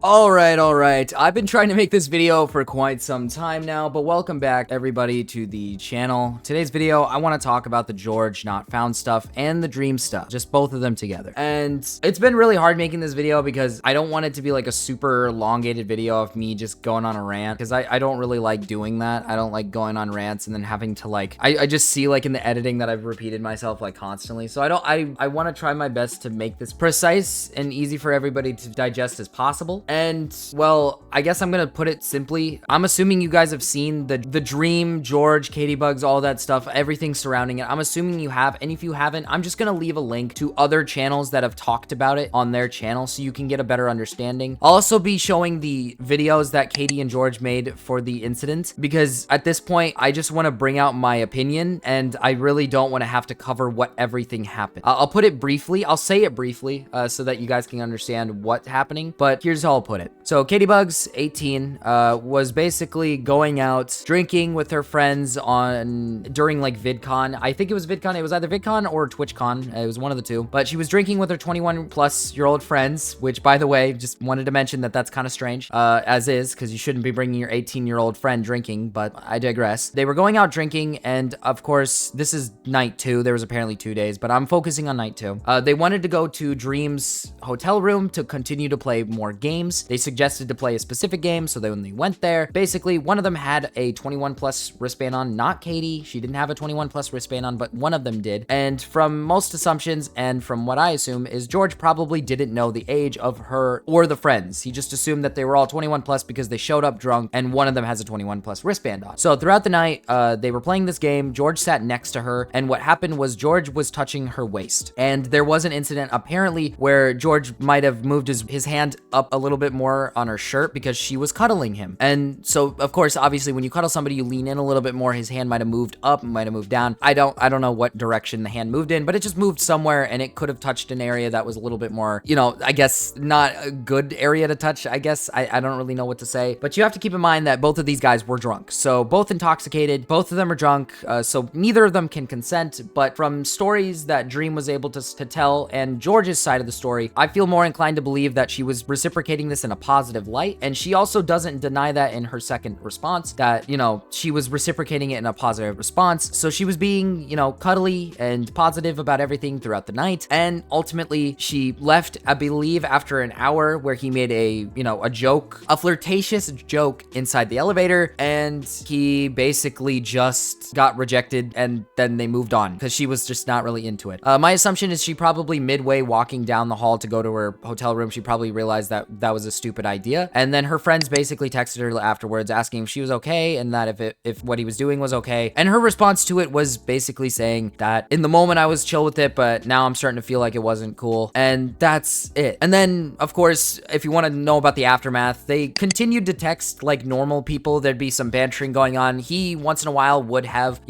Alright. I've been trying to make this video for quite some time now, but welcome back everybody to the channel. Today's video, I want to talk about the GeorgeNotFound stuff and the Dream stuff, just both of them together. And it's been really hard making this video because I don't want it to be like a super elongated video of me just going on a rant, because I don't really like doing that. I don't like going on rants and then having to I just see like in the editing that I've repeated myself like constantly. So I want to try my best to make this precise and easy for everybody to digest as possible. And, well, I guess I'm gonna put it simply. I'm assuming you guys have seen the Dream, George, Caitibuggz, all that stuff, everything surrounding it. I'm assuming you have, and if you haven't, I'm just gonna leave a link to other channels that have talked about it on their channel so you can get a better understanding. I'll also be showing the videos that Caiti and George made for the incident, because at this point, I just want to bring out my opinion, and I really don't want to have to cover what everything happened. I'll put it briefly. I'll say it briefly so that you guys can understand what's happening, but here's how I'll put it. So Caitibuggz, 18, was basically going out drinking with her friends during like VidCon. I think it was VidCon. It was either VidCon or TwitchCon. It was one of the two. But she was drinking with her 21-plus-year-old friends, which, by the way, just wanted to mention that that's kind of strange, as is, because you shouldn't be bringing your 18-year-old friend drinking, but I digress. They were going out drinking, and of course, this is night 2. There was apparently 2 days, but I'm focusing on night 2. They wanted to go to Dream's hotel room to continue to play more games. They suggested to play a specific game, so when they went there, basically one of them had a 21-plus wristband on, not Caiti. She didn't have a 21-plus wristband on, but one of them did. And from most assumptions, and from what I assume, is George probably didn't know the age of her or the friends. He just assumed that they were all 21-plus because they showed up drunk, and one of them has a 21-plus wristband on. So throughout the night, they were playing this game. George sat next to her, and what happened was George was touching her waist. And there was an incident, apparently, where George might have moved his hand up a little bit more on her shirt because she was cuddling him. And so, of course, obviously, when you cuddle somebody, you lean in a little bit more. His hand might have moved up, might have moved down. I don't know what direction the hand moved in, but it just moved somewhere, and it could have touched an area that was a little bit more, I guess not a good area to touch, I guess. I don't really know what to say, but you have to keep in mind that both of these guys were drunk. So both intoxicated, both of them are drunk, so neither of them can consent. But from stories that Dream was able to tell and George's side of the story, I feel more inclined to believe that she was reciprocating this in a positive light. And she also doesn't deny that in her second response, that, she was reciprocating it in a positive response. So she was being, cuddly and positive about everything throughout the night. And ultimately she left, I believe, after an hour, where he made a joke, a flirtatious joke inside the elevator. And he basically just got rejected, and then they moved on because she was just not really into it. My assumption is she probably midway walking down the hall to go to her hotel room, she probably realized that that was a stupid idea. And then her friends basically texted her afterwards asking if she was okay, and that if what he was doing was okay. And her response to it was basically saying that in the moment I was chill with it, but now I'm starting to feel like it wasn't cool. And that's it. And then, of course, if you want to know about the aftermath, they continued to text like normal people. There'd be some bantering going on. He once in a while would have,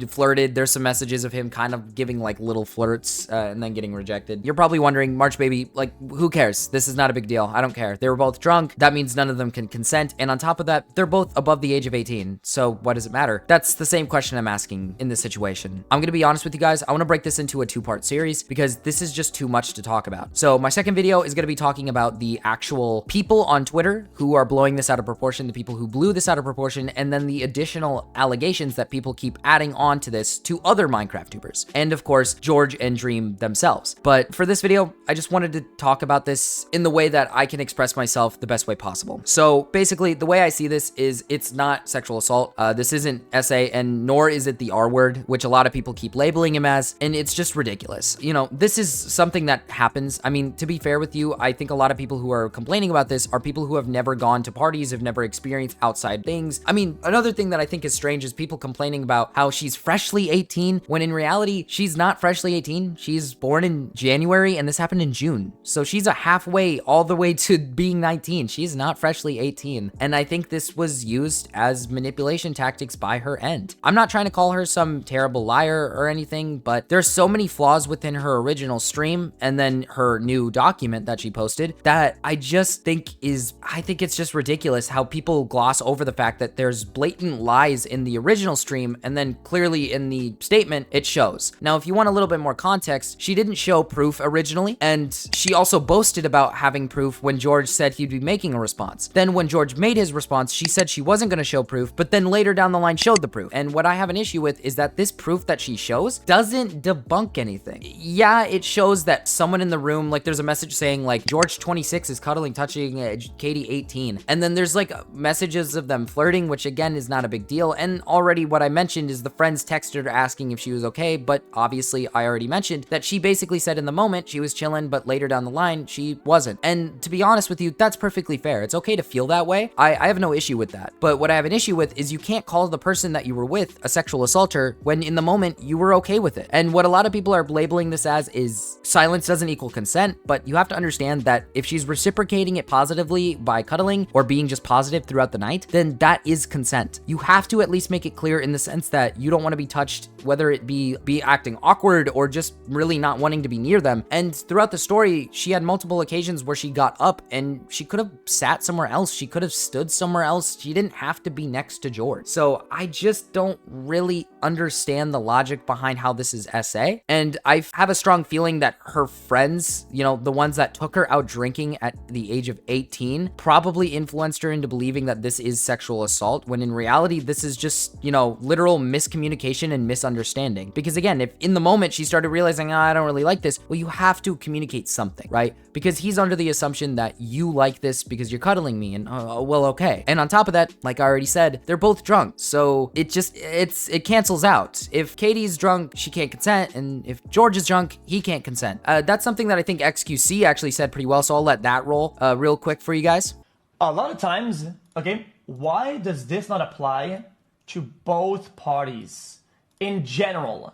flirted. There's some messages of him kind of giving like little flirts and then getting rejected. You're probably wondering, Marchbaby, like, who cares? This is not a big deal. I don't care. They were both drunk. That means none of them can consent. And on top of that, they're both above the age of 18. So what does it matter? That's the same question I'm asking in this situation. I'm going to be honest with you guys. I want to break this into a 2-part series because this is just too much to talk about. So my second video is going to be talking about the actual people on Twitter who are blowing this out of proportion, the people who blew this out of proportion, and then the additional allegations that people keep adding on to this to other Minecraft tubers. And of course, George and Dream themselves. But for this video, I just wanted to talk about this in the way that I can express myself the best way possible. So basically, the way I see this is it's not sexual assault. This isn't SA, and nor is it the R word, which a lot of people keep labeling him as, and it's just ridiculous. This is something that happens. I mean, to be fair with you, I think a lot of people who are complaining about this are people who have never gone to parties, have never experienced outside things. I mean, another thing that I think is strange is people complaining about how she's freshly 18, when in reality, she's not freshly 18. She's born in January, and this happened in June. So she's a halfway all the way to being 19. She's not freshly 18. And I think this was used as manipulation tactics by her end. I'm not trying to call her some terrible liar or anything, but there's so many flaws within her original stream and then her new document that she posted that I think it's just ridiculous how people gloss over the fact that there's blatant lies in the original stream, and then clearly in the statement it shows. Now, if you want a little bit more context, she didn't show proof originally, and she also boasted about having proof when George said he'd be making a response. Then when George made his response, she said she wasn't going to show proof, but then later down the line showed the proof. And what I have an issue with is that this proof that she shows doesn't debunk anything. Yeah, it shows that someone in the room, like there's a message saying like George 26 is cuddling, touching Caiti 18. And then there's like messages of them flirting, which again is not a big deal. And already what I mentioned is the friends texted her asking if she was okay, but obviously I already mentioned that she basically said in the moment she was chilling, but later down the line she wasn't. And to be honest with you, that's perfectly fair. It's okay to feel that way. I have no issue with that. But what I have an issue with is you can't call the person that you were with a sexual assaulter when in the moment you were okay with it. And what a lot of people are labeling this as is silence doesn't equal consent, but you have to understand that if she's reciprocating it positively by cuddling or being just positive throughout the night, then that is consent. You have to at least make it clear in the sense that you don't want to be touched, whether it be acting awkward or just really not wanting to be near them. And throughout the story, she had multiple occasions where she got up and she could have sat somewhere else. She could have stood somewhere else. She didn't have to be next to George. So I just don't really understand the logic behind how this is SA. And I have a strong feeling that her friends, you know, the ones that took her out drinking at the age of 18, probably influenced her into believing that this is sexual assault, when in reality, this is just, you know, literal miscommunication and misunderstanding. Because again, if in the moment she started realizing, I don't really like this, well, you have to communicate something, right? Because he's under the assumption that you like this because you're cuddling me, and well, okay. And on top of that, like I already said, they're both drunk. So it cancels out. If Caiti's drunk, she can't consent. And if George is drunk, he can't consent. That's something that I think XQC actually said pretty well. So I'll let that roll real quick for you guys. A lot of times, okay, why does this not apply to both parties in general?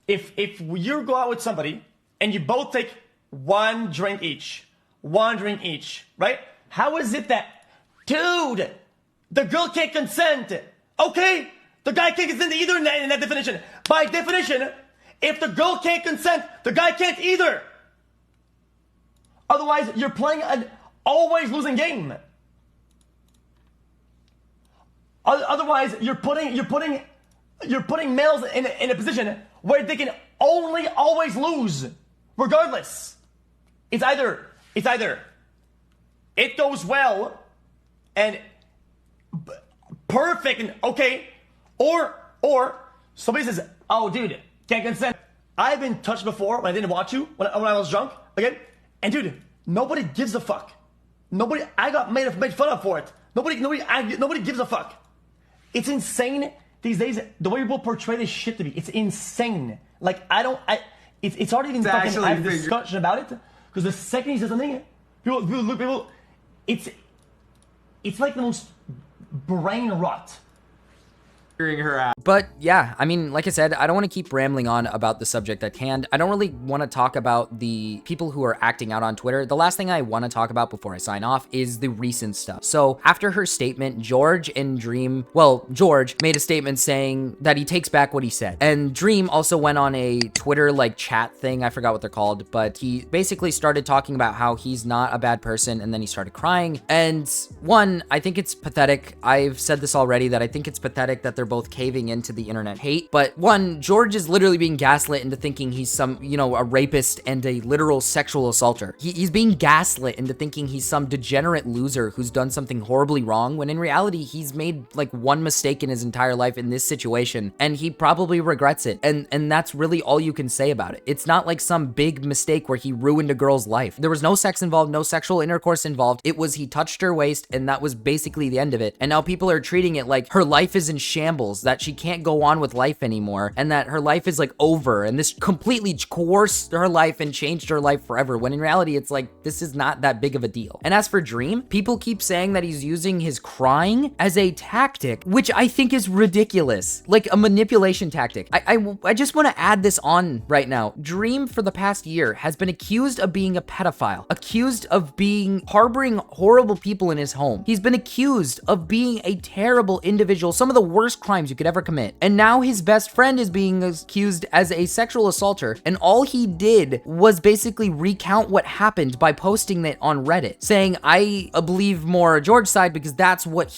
If you go out with somebody and you both take one drink each, right? How is it that, dude, the girl can't consent? Okay, the guy can't consent either in that definition. By definition, if the girl can't consent, the guy can't either. Otherwise, you're playing an always losing game. Otherwise, you're putting males in a position where they can only always lose, regardless. It's either it goes well and perfect and okay, or somebody says, "Oh, dude, can't consent." I've been touched before when I didn't want to, when I was drunk, okay? And dude, nobody gives a fuck. I got made fun of for it. Nobody gives a fuck. It's insane these days the way people portray this shit to be. It's insane. Like it's hard to even fucking have a discussion about it, because the second he says something, people, it's like the most brain rot. Her out. But yeah, I mean, like I said, I don't want to keep rambling on about the subject at hand. I don't really want to talk about the people who are acting out on Twitter. The last thing I want to talk about before I sign off is the recent stuff. So after her statement, George made a statement saying that he takes back what he said. And Dream also went on a Twitter like chat thing. I forgot what they're called, but he basically started talking about how he's not a bad person. And then he started crying. And one, I think it's pathetic. I've said this already, that I think it's pathetic that they're both caving into the internet hate. But one, George is literally being gaslit into thinking he's some, you know, a rapist and a literal sexual assaulter. He's being gaslit into thinking he's some degenerate loser who's done something horribly wrong, when in reality, he's made like one mistake in his entire life in this situation, and he probably regrets it. And that's really all you can say about it. It's not like some big mistake where he ruined a girl's life. There was no sex involved, no sexual intercourse involved. It was he touched her waist, and that was basically the end of it. And now people are treating it like her life is in shambles, that she can't go on with life anymore, and that her life is like over, and this completely coerced her life and changed her life forever, when in reality it's like, this is not that big of a deal. And as for Dream, people keep saying that he's using his crying as a tactic, which I think is ridiculous, like a manipulation tactic. I just want to add this on right now. Dream for the past year has been accused of being a pedophile, accused of harboring horrible people in his home. He's been accused of being a terrible individual, some of the worst crimes you could ever commit. And now his best friend is being accused as a sexual assaulter, and all he did was basically recount what happened by posting it on Reddit, saying, I believe more George's side because that's what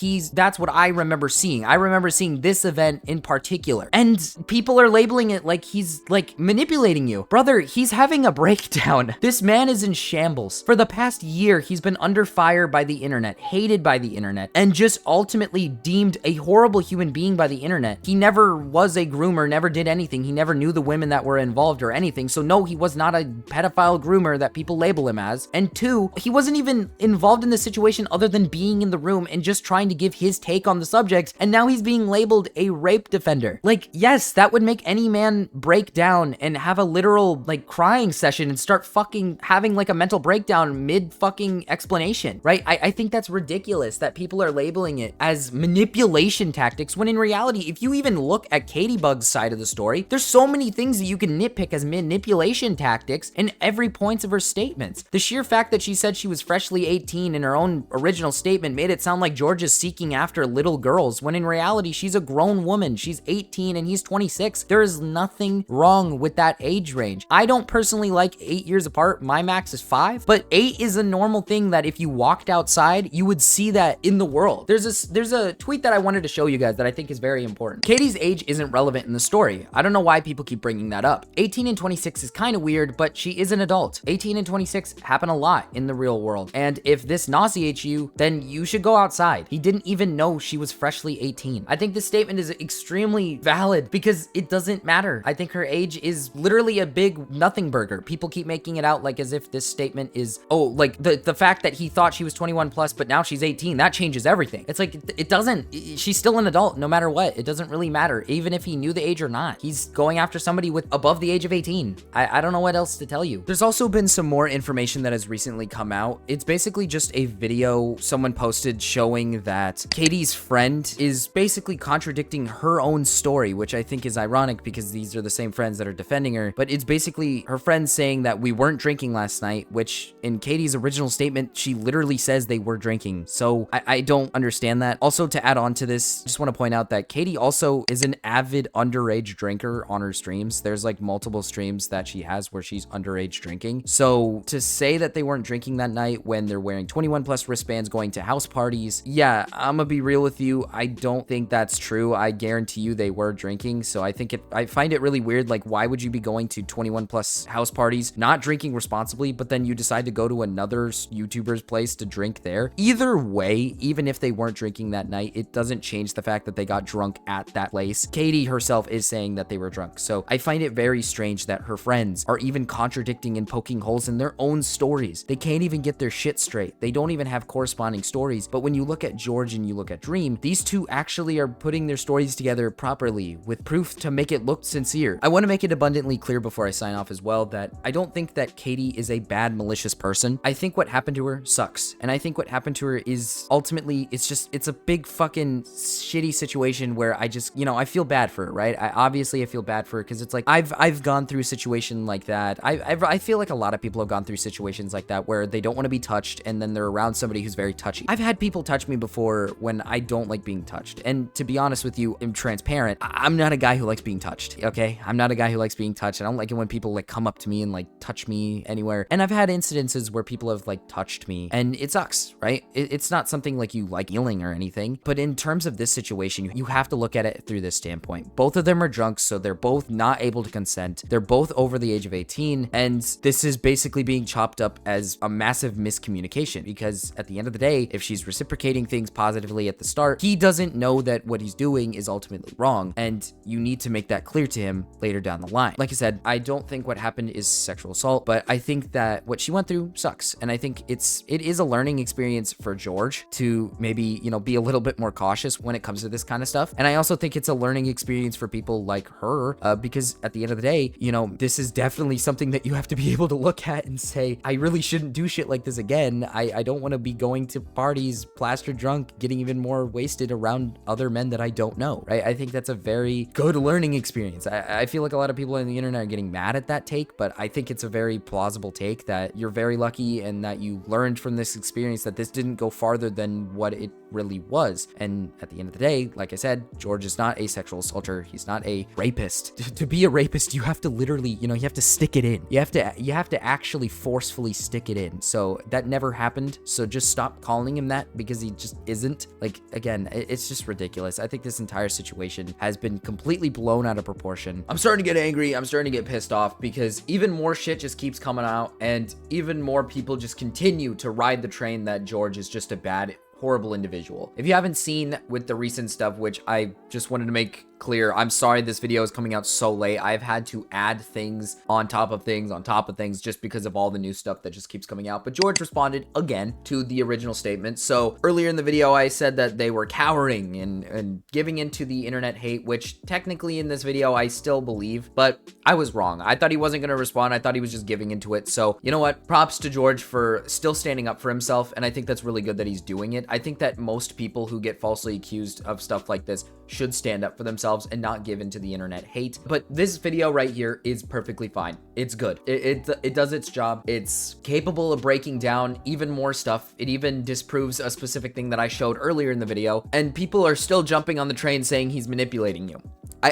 I remember seeing. I remember seeing this event in particular. And people are labeling it like he's like manipulating you. Brother, he's having a breakdown. This man is in shambles. For the past year, he's been under fire by the internet, hated by the internet, and just ultimately deemed a horrible human being by the internet. He never was a groomer, never did anything. He never knew the women that were involved or anything. So no, he was not a pedophile groomer that people label him as. And two, he wasn't even involved in the situation other than being in the room and just trying to give his take on the subject. And now he's being labeled a rape defender. Like, yes, that would make any man break down and have a literal like crying session and start fucking having like a mental breakdown mid fucking explanation, right? I think that's ridiculous that people are labeling it as manipulation tactics when in reality, if you even look at Caitibuggz' side of the story, there's so many things that you can nitpick as manipulation tactics in every point of her statements. The sheer fact that she said she was freshly 18 in her own original statement made it sound like George is seeking after little girls, when in reality, she's a grown woman. She's 18 and he's 26. There is nothing wrong with that age range. I don't personally like 8 years apart. My max is 5, but 8 is a normal thing that if you walked outside, you would see that in the world. There's a tweet that I wanted to show you guys that I think is very important. Katie's age isn't relevant in the story. I don't know why people keep bringing that up. 18 and 26 is kind of weird, but she is an adult. 18 and 26 happen a lot in the real world. And if this nauseates you, then you should go outside. He didn't even know she was freshly 18. I think this statement is extremely valid because it doesn't matter. I think her age is literally a big nothing burger. People keep making it out like as if this statement is, oh, like the fact that he thought she was 21 plus, but now she's 18, that changes everything. It's like, it doesn't. She's still an adult no matter what. It doesn't really matter, even if he knew the age or not. He's going after somebody with above the age of 18. I don't know what else to tell you. There's also been some more information that has recently come out. It's basically just a video someone posted showing that Katie's friend is basically contradicting her own story, which I think is ironic because these are the same friends that are defending her. But it's basically her friend saying that we weren't drinking last night, which in Katie's original statement, she literally says they were drinking. So I don't understand that. Also, to add on to this, just want to point out that Caiti also is an avid underage drinker on her streams. There's like multiple streams that she has where she's underage drinking. So to say that they weren't drinking that night when they're wearing 21 plus wristbands going to house parties, yeah, I'm gonna be real with you. I don't think that's true. I guarantee you they were drinking. So I find it really weird. Like, why would you be going to 21 plus house parties, not drinking responsibly, but then you decide to go to another YouTuber's place to drink there? Either way, even if they weren't drinking that night, it doesn't change the fact that they got drunk at that place. Caiti herself is saying that they were drunk. So I find it very strange that her friends are even contradicting and poking holes in their own stories. They can't even get their shit straight. They don't even have corresponding stories. But when you look at George and you look at Dream, these two actually are putting their stories together properly with proof to make it look sincere. I want to make it abundantly clear before I sign off as well that I don't think that Caiti is a bad, malicious person. I think what happened to her sucks. And I think what happened to her is ultimately, it's a big fucking shitty situation where I just, I feel bad for her, right? I feel bad for her because it's like, I've gone through a situation like that. I feel like a lot of people have gone through situations like that where they don't want to be touched and then they're around somebody who's very touchy. I've had people touch me before when I don't like being touched. And to be honest with you, I'm transparent. I'm not a guy who likes being touched, okay? I'm not a guy who likes being touched. I don't like it when people like come up to me and like touch me anywhere. And I've had incidences where people have like touched me and it sucks, right? It's not something like you like healing or anything, but in terms of this situation, you have to look at it through this standpoint. Both of them are drunk, so they're both not able to consent. They're both over the age of 18, and this is basically being chopped up as a massive miscommunication because at the end of the day, if she's reciprocating things positively at the start, he doesn't know that what he's doing is ultimately wrong, and you need to make that clear to him later down the line. Like I said, I don't think what happened is sexual assault, but I think that what she went through sucks, and I think it is a learning experience for George to maybe, be a little bit more cautious when it comes to this kind of stuff. And I also think it's a learning experience for people like her because at the end of the day, this is definitely something that you have to be able to look at and say, I really shouldn't do shit like this again. I don't want to be going to parties, plastered drunk, getting even more wasted around other men that I don't know, right? I think that's a very good learning experience. I feel like a lot of people on the internet are getting mad at that take, but I think it's a very plausible take that you're very lucky and that you learned from this experience that this didn't go farther than what it really was. And at the end of the day, like like I said, George is not a sexual assaulter. He's not a rapist. To be a rapist, you have to literally, you know, you have to stick it in. You have to actually forcefully stick it in. So that never happened. So just stop calling him that, because he just isn't. Like, again, it's just ridiculous. I think this entire situation has been completely blown out of proportion. I'm starting to get angry. I'm starting to get pissed off, because even more shit just keeps coming out, and even more people just continue to ride the train that George is just a bad, horrible individual. If you haven't seen with the recent stuff, which I just wanted to make clear, I'm sorry this video is coming out so late. I've had to add things on top of things on top of things just because of all the new stuff that just keeps coming out. But George responded again to the original statement. So earlier in the video, I said that they were cowering and giving into the internet hate, which technically in this video, I still believe, but I was wrong. I thought he wasn't going to respond. I thought he was just giving into it. So you know what? Props to George for still standing up for himself. And I think that's really good that he's doing it. I think that most people who get falsely accused of stuff like this should stand up for themselves and not give into the internet hate. But this video right here is perfectly fine. It's good. It does its job. It's capable of breaking down even more stuff. It even disproves a specific thing that I showed earlier in the video, and people are still jumping on the train saying he's manipulating you.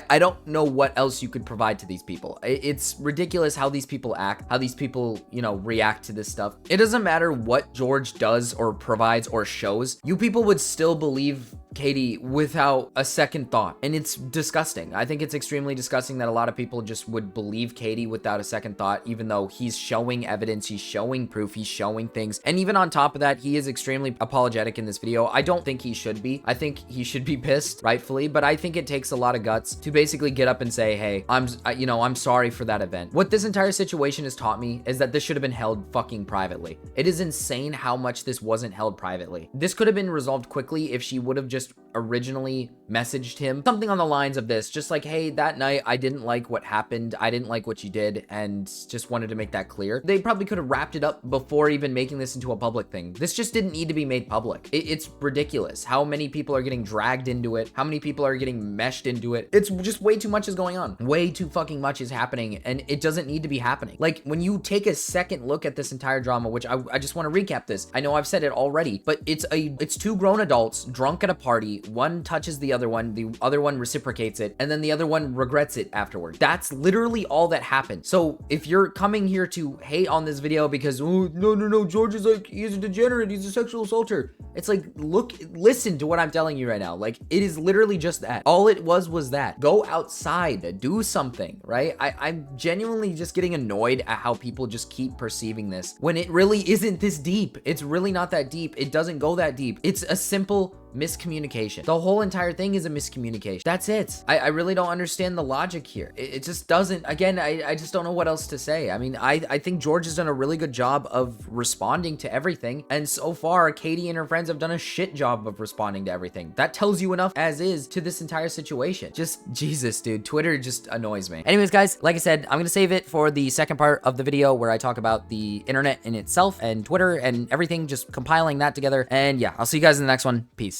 I don't know what else you could provide to these people. It's ridiculous how these people act, how these people, you know, react to this stuff. It doesn't matter what George does or provides or shows. You people would still believe Caiti without a second thought. And it's disgusting. I think it's extremely disgusting that a lot of people just would believe Caiti without a second thought, even though he's showing evidence, he's showing proof, he's showing things. And even on top of that, he is extremely apologetic in this video. I don't think he should be. I think he should be pissed, rightfully, but I think it takes a lot of guts to basically get up and say, hey, I'm sorry for that event. What this entire situation has taught me is that this should have been held fucking privately. It is insane how much this wasn't held privately. This could have been resolved quickly if she would have just originally messaged him something on the lines of this, just like, hey, that night I didn't like what happened, I didn't like what you did, and just wanted to make that clear. They probably could have wrapped it up before even making this into a public thing. This just didn't need to be made public. It's ridiculous how many people are getting dragged into it, how many people are getting meshed into it. It's just way too much is going on. Way too fucking much is happening, and it doesn't need to be happening. Like, when you take a second look at this entire drama, which I just want to recap this. I know I've said it already, but it's two grown adults drunk at a party. One touches the other one reciprocates it, and then the other one regrets it afterward. That's literally all that happened. So if you're coming here to hate on this video because, oh, no, George is like, he's a degenerate, he's a sexual assaulter. It's like, listen to what I'm telling you right now. Like, it is literally just that. All it was that. Go outside, do something, right? I'm genuinely just getting annoyed at how people just keep perceiving this when it really isn't this deep. It's really not that deep. It doesn't go that deep. It's a simple miscommunication. The whole entire thing is a miscommunication. That's it. I really don't understand the logic here. It just doesn't. Again, I just don't know what else to say. I mean, I think George has done a really good job of responding to everything, and so far Caiti and her friends have done a shit job of responding to everything. That tells you enough as is to this entire situation. Just Jesus, dude. Twitter just annoys me. Anyways, guys, like I said, I'm gonna save it for the second part of the video where I talk about the internet in itself and Twitter and everything, just compiling that together. And yeah, I'll see you guys in the next one. Peace.